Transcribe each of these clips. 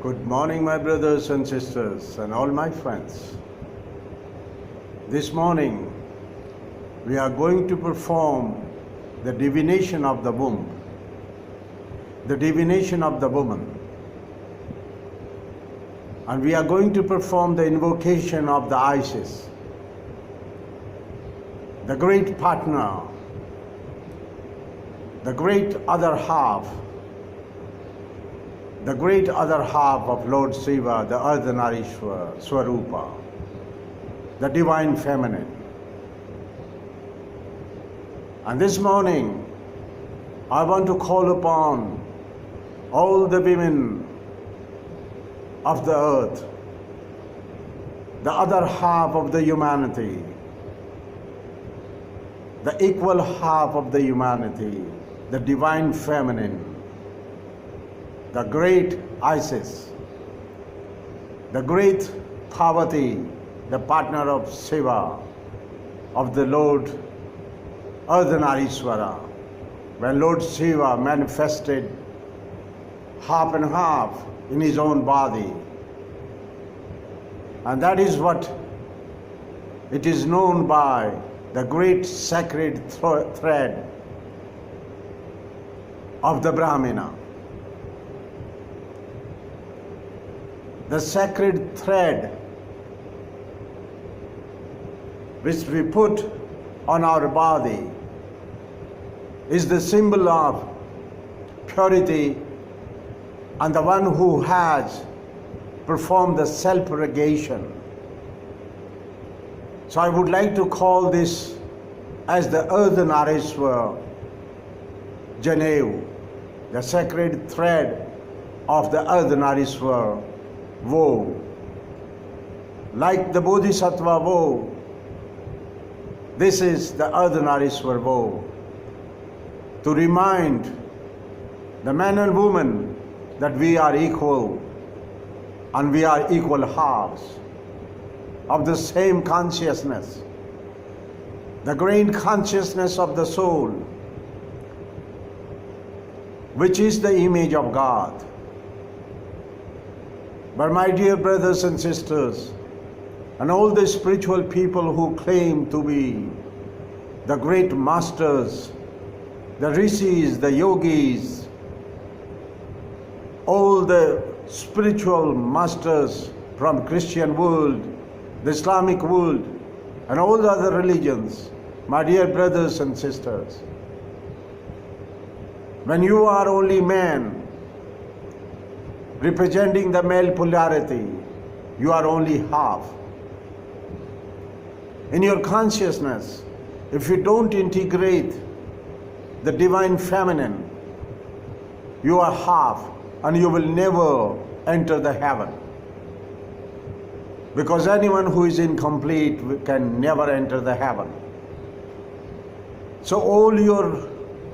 Good morning, my brothers and sisters, and all my friends. This morning, we are going to perform the divination of the womb, the divination of the woman. And we are going to perform the invocation of the Isis, the great partner, the great other half, the great other half of Lord Shiva, the Ardhanarishwara, Swarupa, the Divine Feminine. And this morning, I want to call upon all the women of the earth, the other half of the humanity, the equal half of the humanity, the Divine Feminine, the great Isis, the great Parvati, the partner of Shiva, of the Lord Ardhanarishwara, when Lord Shiva manifested half and half in his own body. And that is what it is known by the great sacred thread of the Brahmana. The sacred thread which we put on our body is the symbol of purity and the one who has performed the self-purgation. So I would like to call this as the Ardhanarishwara Janev, the sacred thread of the Ardhanarishwara vow. Like the Bodhisattva vow, this is the Ardhanarishwara vow, to remind the man and woman that we are equal and we are equal halves of the same consciousness, the great consciousness of the soul, which is the image of God. But my dear brothers and sisters, and all the spiritual people who claim to be the great masters, the rishis, the yogis, all the spiritual masters from Christian world, the Islamic world, and all the other religions, my dear brothers and sisters, when you are only man, representing the male polarity, you are only half. In your consciousness, if you don't integrate the Divine Feminine, you are half and you will never enter the heaven. Because anyone who is incomplete can never enter the heaven. So all your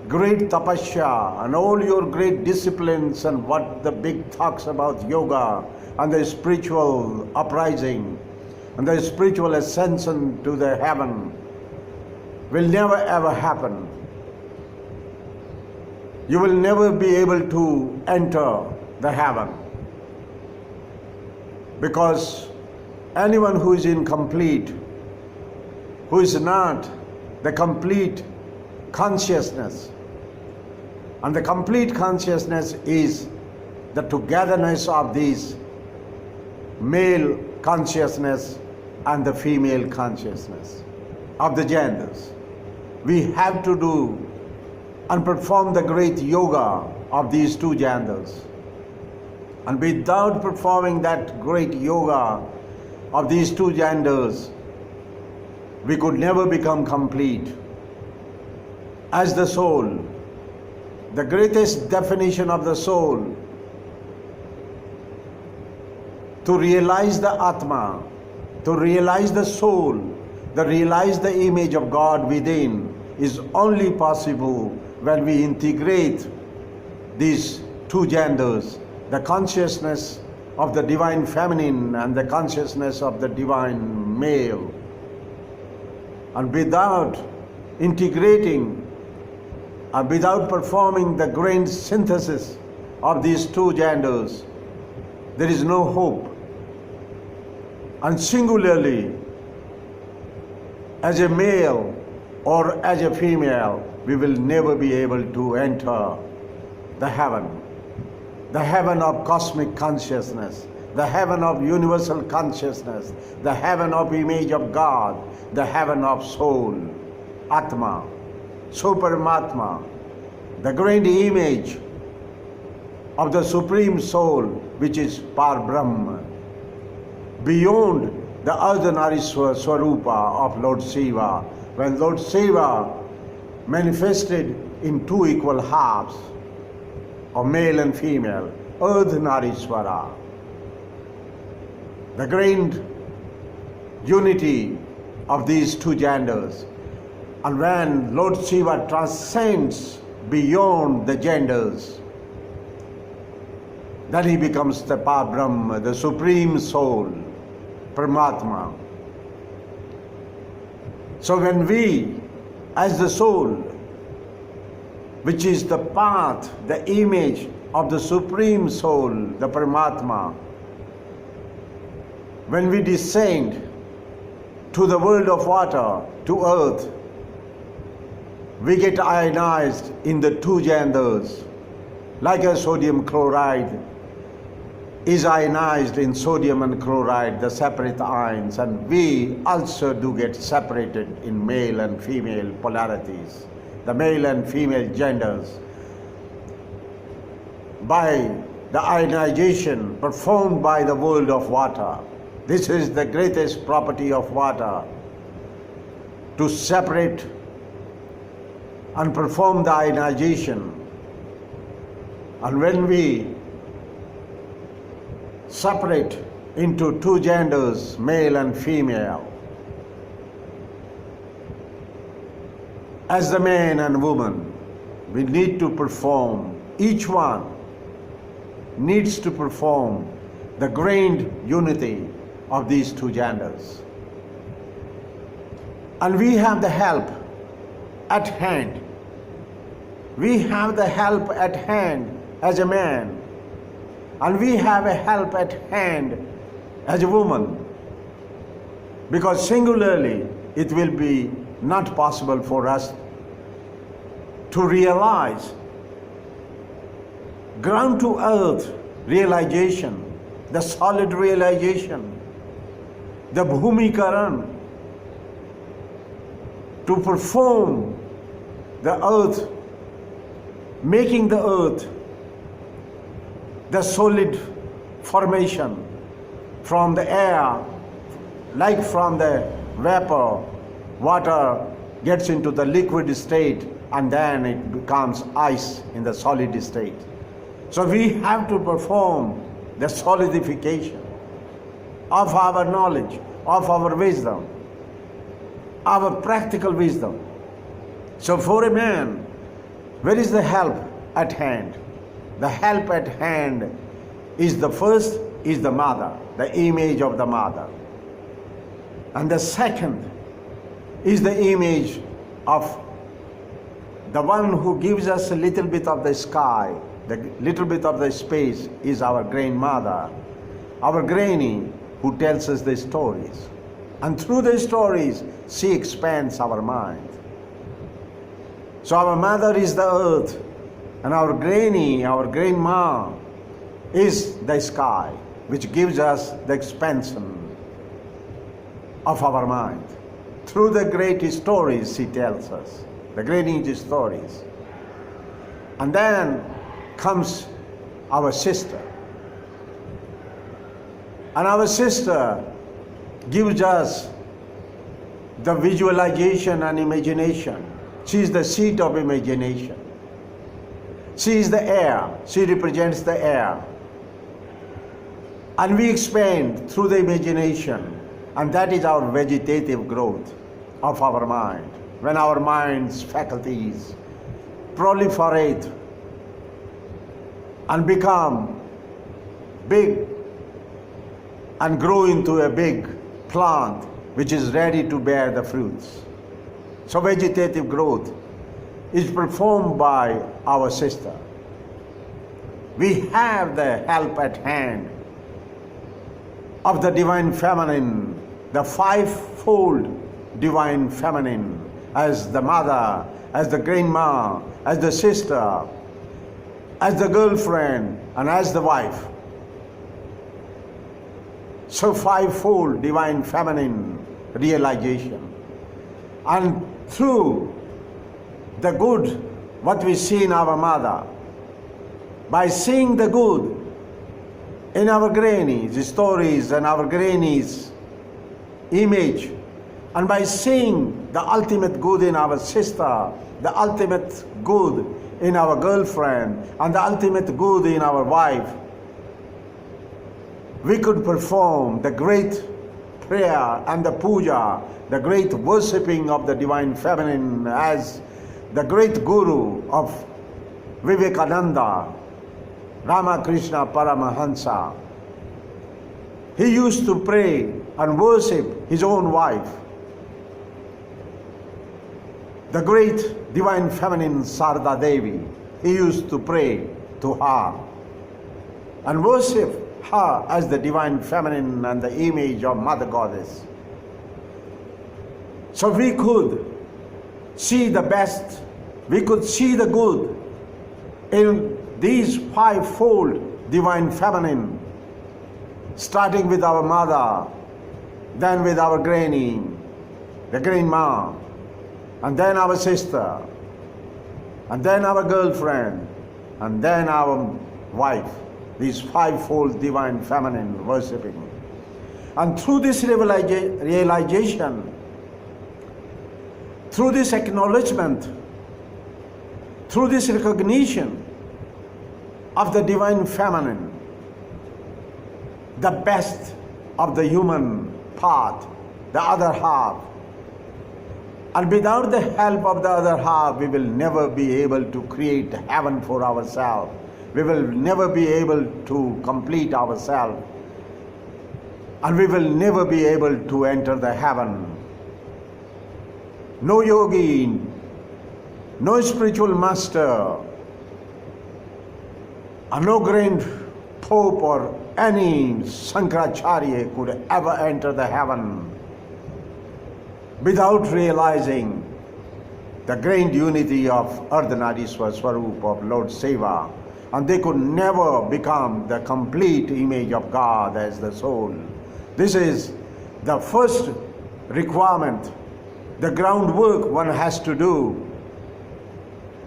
great tapasya and all your great disciplines and what the big talks about yoga and the spiritual uprising and the spiritual ascension to the heaven will never ever happen. You will never be able to enter the heaven, because anyone who is incomplete, who is not the complete consciousness, and the complete consciousness is the togetherness of these male consciousness and the female consciousness of the genders. We have to do and perform the great yoga of these two genders. And without performing that great yoga of these two genders, we could never become complete. As the soul, the greatest definition of the soul, to realize the Atma, to realize the soul, to realize the image of God within, is only possible when we integrate these two genders, the consciousness of the Divine Feminine and the consciousness of the Divine Male. And without integrating without performing the grand synthesis of these two genders, there is no hope. And singularly, as a male or as a female, we will never be able to enter the heaven of cosmic consciousness, the heaven of universal consciousness, the heaven of image of God, the heaven of soul, Atma, Supermatma, the great image of the Supreme Soul, which is Par Brahma, beyond the ordinary Swarupa of Lord Shiva. When Lord Shiva manifested in two equal halves of male and female, Ardhanarishwara, the great unity of these two genders. And when Lord Shiva transcends beyond the genders, then he becomes the Parabrahma, the Supreme Soul, Paramatma. So when we, as the soul, which is the path, the image of the Supreme Soul, the Paramatma, when we descend to the world of water, to earth, we get ionized in the two genders, like a sodium chloride is ionized in sodium and chloride, the separate ions, and we also do get separated in male and female polarities, the male and female genders, by the ionization performed by the world of water. This is the greatest property of water, to separate and perform the ionization. And when we separate into two genders, male and female, as the man and woman, we need to perform, each one needs to perform the grand unity of these two genders. And we have the help at hand. We have the help at hand as a man, and we have a help at hand as a woman, because singularly it will be not possible for us to realize ground to earth realization, the solid realization, the bhumikaran, to perform the earth, making the earth the solid formation from the air, like from the vapor, water gets into the liquid state and then it becomes ice in the solid state. So we have to perform the solidification of our knowledge, of our wisdom, our practical wisdom. So for a man, where is the help at hand? The help at hand is the first is the mother, the image of the mother. And the second is the image of the one who gives us a little bit of the sky, the little bit of the space, is our grandmother, our granny, who tells us the stories. And through the stories, she expands our mind. So our mother is the earth, and our granny, our grandma, is the sky, which gives us the expansion of our mind. Through the great stories she tells us, the great stories. And then comes our sister. And our sister gives us the visualization and imagination. She is the seat of imagination. She is the air. She represents the air. And we expand through the imagination, and that is our vegetative growth of our mind. When our mind's faculties proliferate and become big and grow into a big plant which is ready to bear the fruits. So vegetative growth is performed by our sister. We have the help at hand of the divine feminine, the fivefold divine feminine, as the mother, as the grandma, as the sister, as the girlfriend, and as the wife. So fivefold divine feminine realization. And through the good, what we see in our mother, by seeing the good in our grannies' stories and our grannies' image, and by seeing the ultimate good in our sister, the ultimate good in our girlfriend, and the ultimate good in our wife, we could perform the great prayer and the puja, the great worshipping of the divine feminine as the great guru of Vivekananda, Ramakrishna Paramahansa. He used to pray and worship his own wife, the great divine feminine Sarada Devi. He used to pray to her and worship her as the divine feminine and the image of Mother Goddess. So we could see the best, we could see the good in these fivefold divine feminine, starting with our mother, then with our granny, the grandma, and then our sister, and then our girlfriend, and then our wife. These fivefold divine feminine worshipping. And through this realization, through this acknowledgement, through this recognition of the divine feminine, the best of the human part, the other half, and without the help of the other half, we will never be able to create heaven for ourselves. We will never be able to complete ourselves, and we will never be able to enter the heaven. No yogi, no spiritual master, and no grand pope or any Shankaracharya could ever enter the heaven without realizing the grand unity of Ardhanarishwar Swarup of Lord Seva. And they could never become the complete image of God as the soul. This is the first requirement, the groundwork one has to do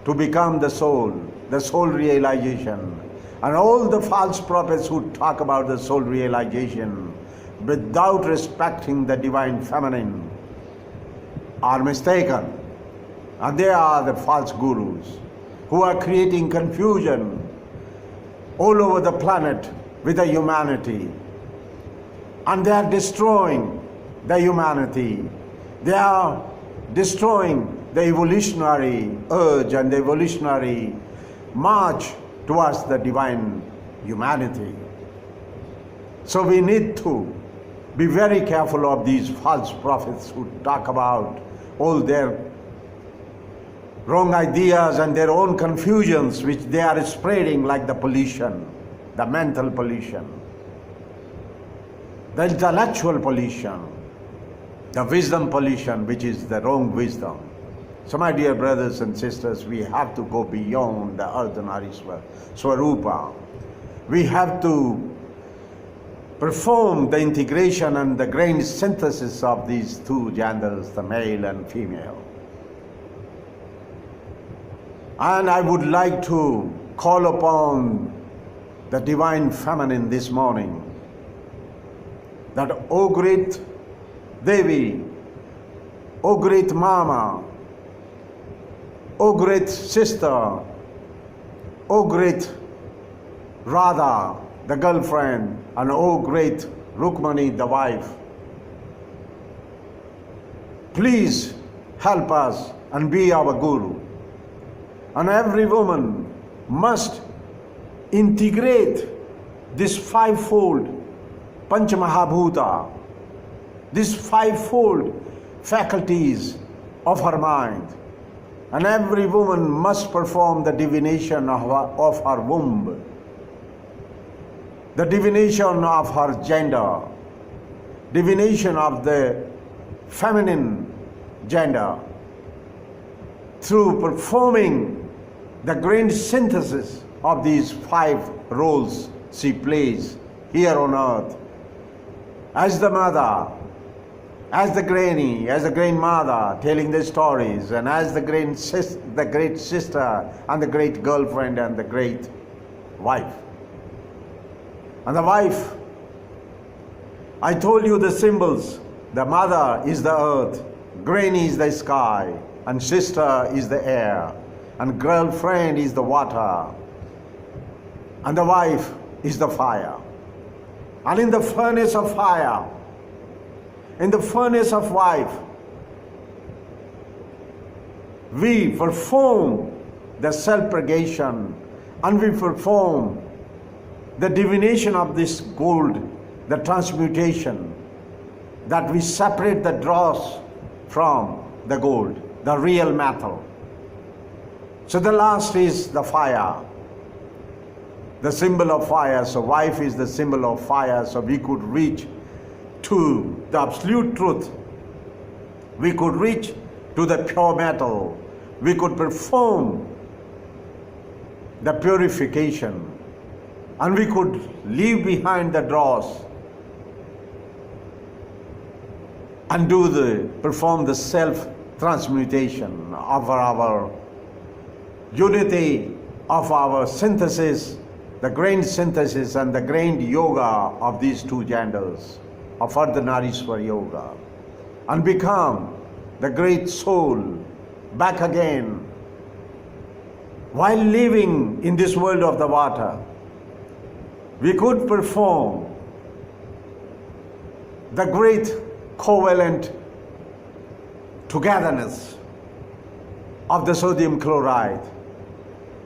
to become the soul realization. And all the false prophets who talk about the soul realization without respecting the divine feminine are mistaken. And they are the false gurus who are creating confusion all over the planet with the humanity. And they are destroying the humanity. They are destroying the evolutionary urge and the evolutionary march towards the divine humanity. So we need to be very careful of these false prophets who talk about all their wrong ideas and their own confusions which they are spreading like the pollution, the mental pollution, the intellectual pollution, the wisdom pollution, which is the wrong wisdom. So my dear brothers and sisters, we have to go beyond the Ardhanarishwar Swarupa. We have to perform the integration and the grand synthesis of these two genders, the male and female. And I would like to call upon the divine feminine this morning, that O great Devi, O great Mama, O great sister, O great Radha, the girlfriend, and O great Rukmani, the wife, please help us and be our guru. And every woman must integrate this fivefold Panchamahabhuta, these fivefold faculties of her mind. And every woman must perform the divination of her womb, the divination of her gender, divination of the feminine gender through performing the grand synthesis of these 5 roles she plays here on earth as the mother, as the granny, as the grandmother telling the stories, and as the great sister and the great girlfriend and the great wife. And the wife, I told you the symbols. The mother is the earth, granny is the sky, and sister is the air, and girlfriend is the water, and the wife is the fire. And in the furnace of fire, in the furnace of life, we perform the self-purgation and we perform the divination of this gold, the transmutation, that we separate the dross from the gold, the real metal. So the last is the fire, the symbol of fire. So wife is the symbol of fire, so we could reach to the absolute truth. We could reach to the pure metal. We could perform the purification, and we could leave behind the dross and perform the self-transmutation of our unity, of our synthesis, the grand synthesis and the grand yoga of these 2 genders, of Ardhanarishwar Yoga, and become the great soul back again while living in this world of the water. We could perform the great covalent togetherness of the sodium chloride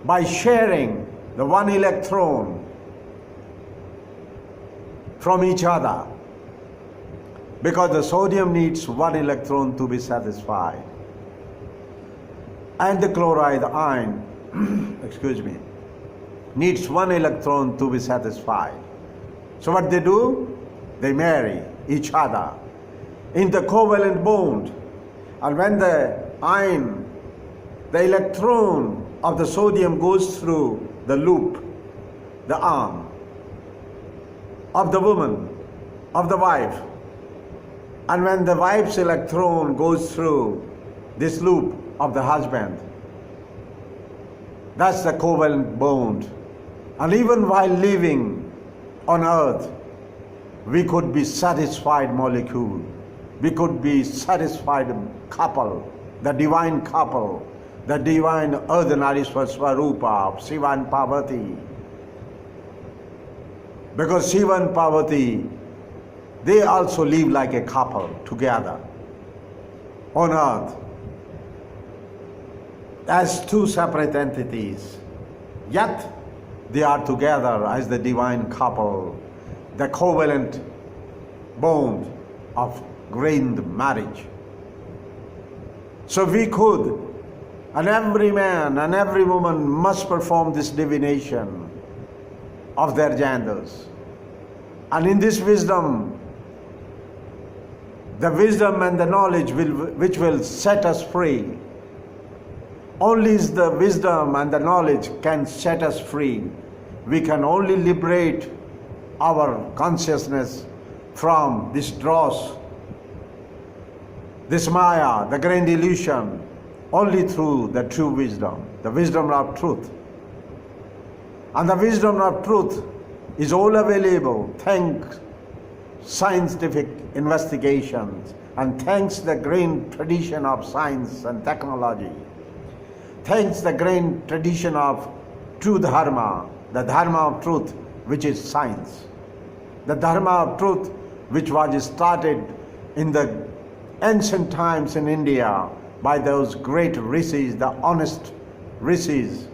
by sharing the 1 electron from each other, because the sodium needs 1 electron to be satisfied, and the chloride ion needs 1 electron to be satisfied. So what they do? They marry each other in the covalent bond, and when the ion, the electron of the sodium goes through the loop, the arm of the woman, of the wife, and when the wife's electron goes through this loop of the husband, that's the covalent bond. And even while living on earth, we could be satisfied molecule. We could be satisfied couple, the divine couple, the divine Ardhanarishwar Swarupa of Shiva and Parvati. Because Shiva and Parvati, they also live like a couple together on earth as 2 separate entities, yet they are together as the divine couple, the covalent bond of grand marriage. So we could, and every man and every woman must perform this divination of their genders. And in this wisdom, the wisdom and the knowledge which will set us free, only is the wisdom and the knowledge can set us free. We can only liberate our consciousness from this dross, this Maya, the grand illusion, only through the true wisdom, the wisdom of truth. And the wisdom of truth is all available thanks scientific investigations and thanks the great tradition of science and technology, thanks the great tradition of true dharma, the dharma of truth, which is science, the dharma of truth which was started in the ancient times in India by those great rishis, the honest rishis,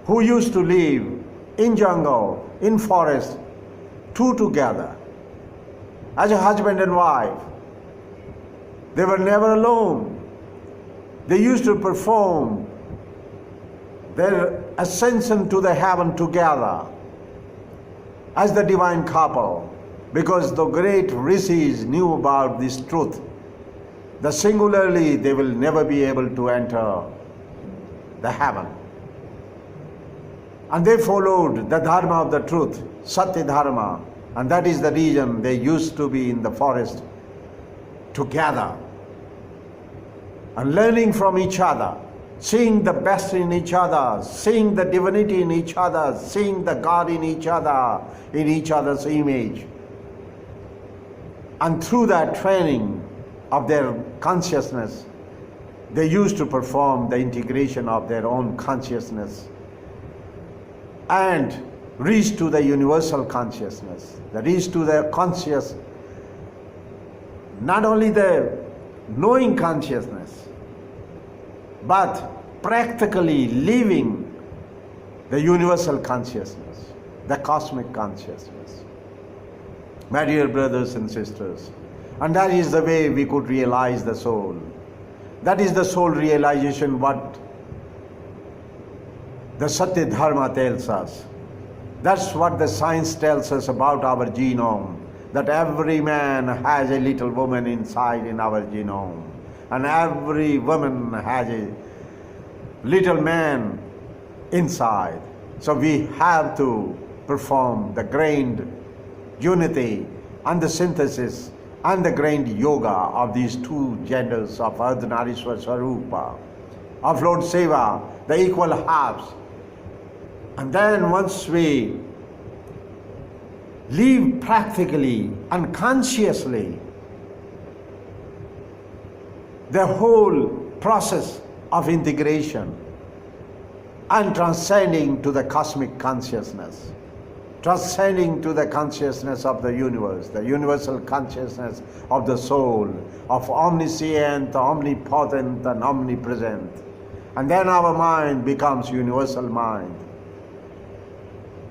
who used to live in jungle, in forest, 2 together, as a husband and wife. They were never alone. They used to perform their ascension to the heaven together as the divine couple. because the great rishis knew about this truth, that singularly they will never be able to enter the heaven. And they followed the dharma of the truth, Satya Dharma, and that is the reason they used to be in the forest together and learning from each other, seeing the best in each other, seeing the divinity in each other, seeing the God in each other's image. And through that training of their consciousness, they used to perform the integration of their own consciousness and reach to the universal consciousness, the reach to the conscious, not only the knowing consciousness, but practically living the universal consciousness, the cosmic consciousness. My dear brothers and sisters, and that is the way we could realize the soul. That is the soul realization, what the Satya Dharma tells us. That's what the science tells us about our genome, that every man has a little woman inside in our genome, and every woman has a little man inside. So we have to perform the grained unity and the synthesis and the grained yoga of these two genders of Ardhanarishwar Swarupa, of Lord Shiva, the equal halves. And then once we live practically and consciously the whole process of integration and transcending to the cosmic consciousness, transcending to the consciousness of the universe, the universal consciousness of the soul, of omniscient, omnipotent and omnipresent. And then our mind becomes universal mind.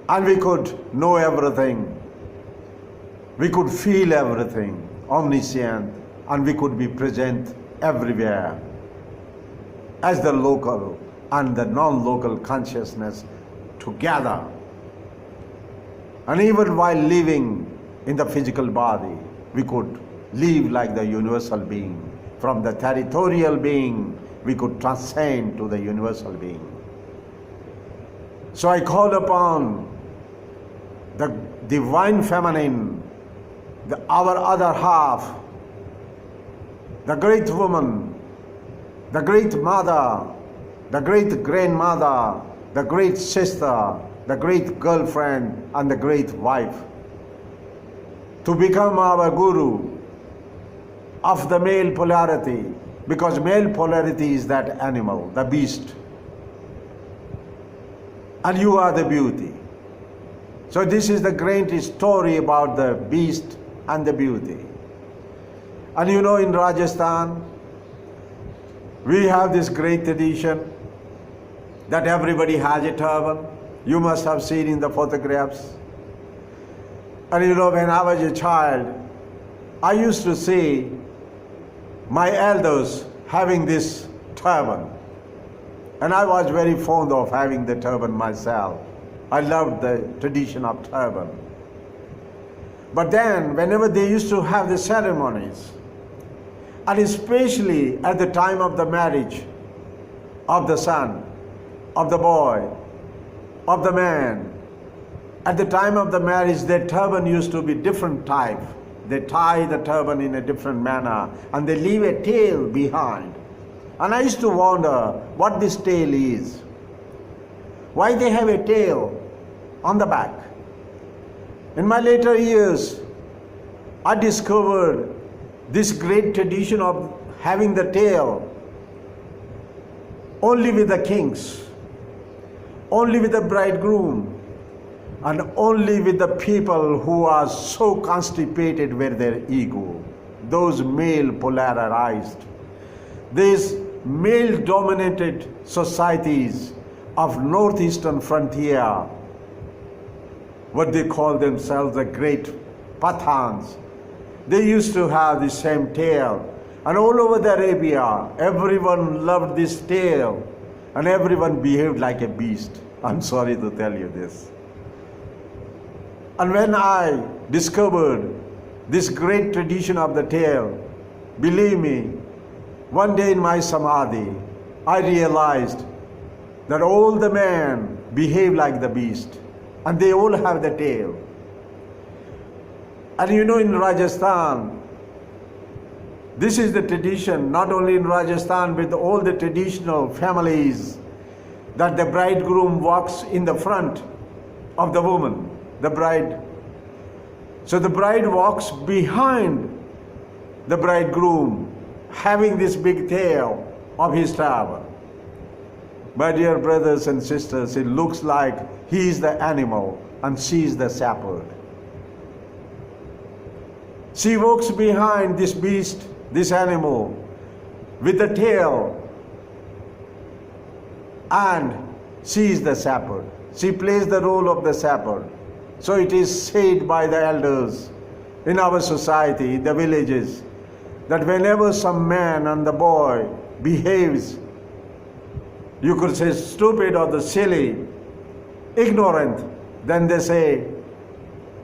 And we could know everything, we could feel everything, omniscient, and we could be present everywhere as the local and the non-local consciousness together. And even while living in the physical body, we could live like the universal being. From the territorial being, we could transcend to the universal being. So I call upon the divine feminine, our other half, the great woman, the great mother, the great grandmother, the great sister, the great girlfriend, and the great wife, to become our guru of the male polarity, because male polarity is that animal, the beast, and you are the beauty. So this is the great story about the beast and the beauty. And you know, in Rajasthan, we have this great tradition that everybody has a turban. You must have seen in the photographs. And you know, when I was a child, I used to see my elders having this turban. And I was very fond of having the turban myself. I loved the tradition of turban. But then, whenever they used to have the ceremonies, and especially at the time of the marriage of the son, of the boy, of the man, at the time of the marriage, their turban used to be different type. They tie the turban in a different manner, and they leave a tail behind. And I used to wonder what this tail is. Why they have a tail on the back? In my later years, I discovered this great tradition of having the tail only with the kings, only with the bridegroom, and only with the people who are so constipated with their ego, those male polarized, these male-dominated societies of northeastern frontier, what they call themselves the great Pathans. They used to have the same tail. And all over the Arabia, everyone loved this tail, and everyone behaved like a beast. I'm sorry to tell you this. And when I discovered this great tradition of the tail, believe me, one day in my samadhi, I realized that all the men behave like the beast, and they all have the tail. And you know, in Rajasthan, this is the tradition, not only in Rajasthan, but all the traditional families, that the bridegroom walks in the front of the woman, the bride. So the bride walks behind the bridegroom, having this big tail of his travel. My dear brothers and sisters, it looks like he is the animal and she is the shepherd. She walks behind this beast, this animal, with the tail, and she is the shepherd. She plays the role of the shepherd. So it is said by the elders in our society, the villages, that whenever some man and the boy behaves, you could say stupid or the silly, ignorant, then they say,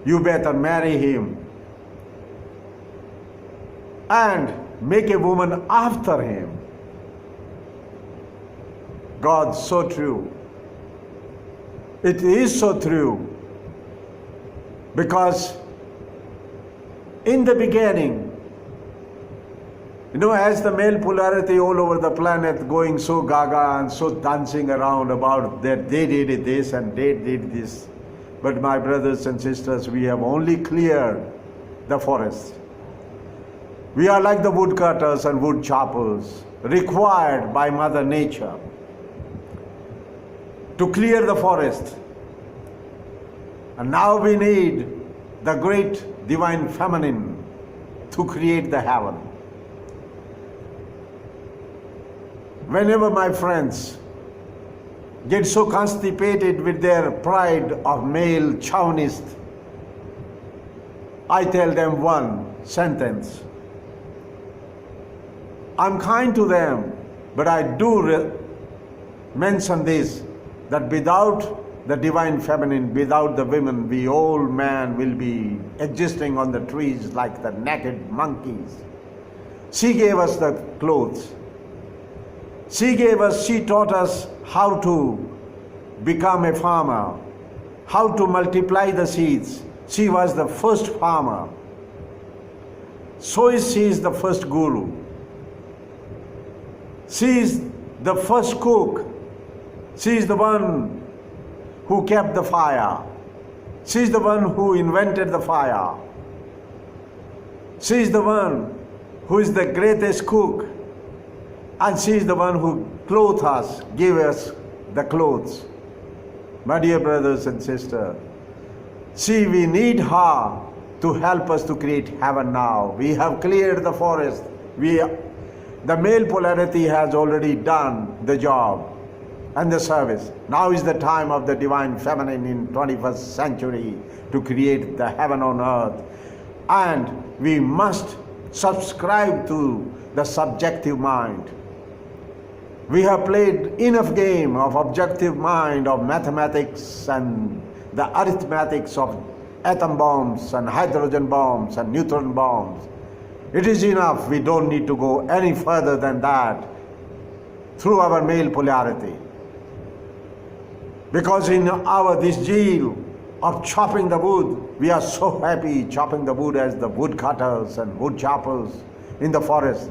you better marry him and make a woman after him. God, so true. It is so true. Because in the beginning, you know, as the male polarity all over the planet going so gaga and so dancing around about that they did this and they did this. But my brothers and sisters, we have only cleared the forest. We are like the woodcutters and wood choppers, required by Mother Nature to clear the forest. And now we need the great divine feminine to create the heaven. Whenever my friends get so constipated with their pride of male chauvinist, I tell them one sentence. I'm kind to them, but I do mention this, that without the divine feminine, without the women, we all men will be existing on the trees like the naked monkeys. She gave us the clothes. She taught us how to become a farmer, how to multiply the seeds. She was the first farmer. So she is the first guru. She is the first cook. She is the one who kept the fire. She is the one who invented the fire. She is the one who is the greatest cook. And she is the one who clothed us, gave us the clothes. My dear brothers and sisters, see, we need her to help us to create heaven now. We have cleared the forest. The male polarity has already done the job and the service. Now is the time of the divine feminine in 21st century to create the heaven on earth. And we must subscribe to the subjective mind. We have played enough game of objective mind, of mathematics and the arithmetics of atom bombs and hydrogen bombs and neutron bombs. It is enough. We don't need to go any further than that through our male polarity. Because in this zeal of chopping the wood, we are so happy chopping the wood as the woodcutters and wood choppers in the forest,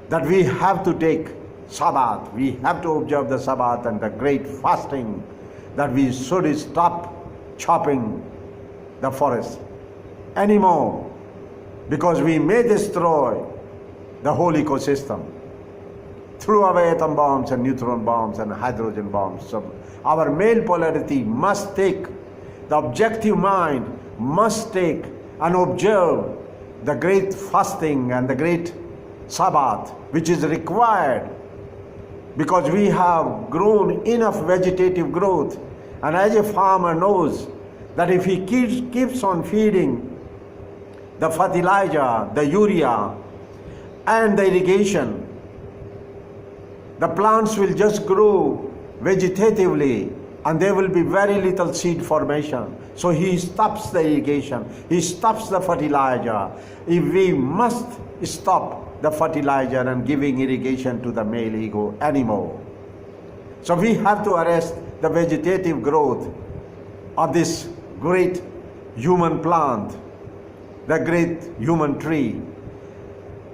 that we have to take Sabbath. We have to observe the Sabbath and the great fasting, that we should stop chopping the forest anymore, because we may destroy the whole ecosystem through our atom bombs and neutron bombs and hydrogen bombs. So our male polarity must take, the objective mind must take and observe the great fasting and the great Sabbath, which is required because we have grown enough vegetative growth. And as a farmer knows that if he keeps on feeding the fertilizer, the urea, and the irrigation, the plants will just grow vegetatively and there will be very little seed formation. So he stops the irrigation, he stops the fertilizer. If we must stop the fertilizer and giving irrigation to the male ego anymore. So we have to arrest the vegetative growth of this great human plant, the great human tree.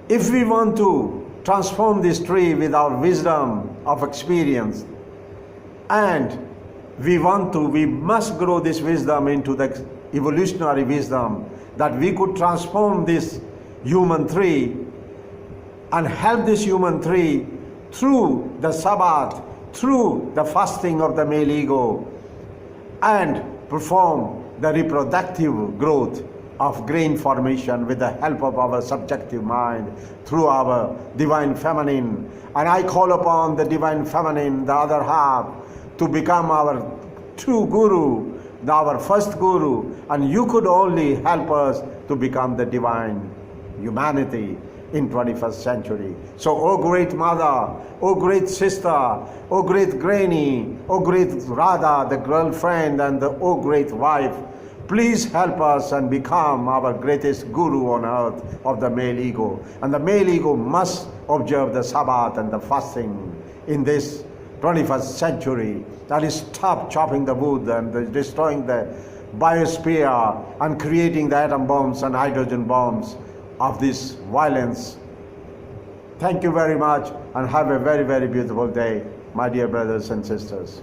If we want to transform this tree with our wisdom of experience, and we must grow this wisdom into the evolutionary wisdom, that we could transform this human tree and help this human tree through the Sabbath, through the fasting of the male ego, and perform the reproductive growth of grain formation with the help of our subjective mind through our divine feminine. And I call upon the divine feminine, the other half, to become our true guru, our first guru, and you could only help us to become the divine humanity in 21st century. So, oh great mother, oh great sister, oh great granny, oh great Radha, the girlfriend, and the oh great wife, please help us and become our greatest guru on earth of the male ego. And the male ego must observe the Sabbath and the fasting in this 21st century. That is, stop chopping the wood and destroying the biosphere and creating the atom bombs and hydrogen bombs of this violence. Thank you very much and have a very, very beautiful day, my dear brothers and sisters.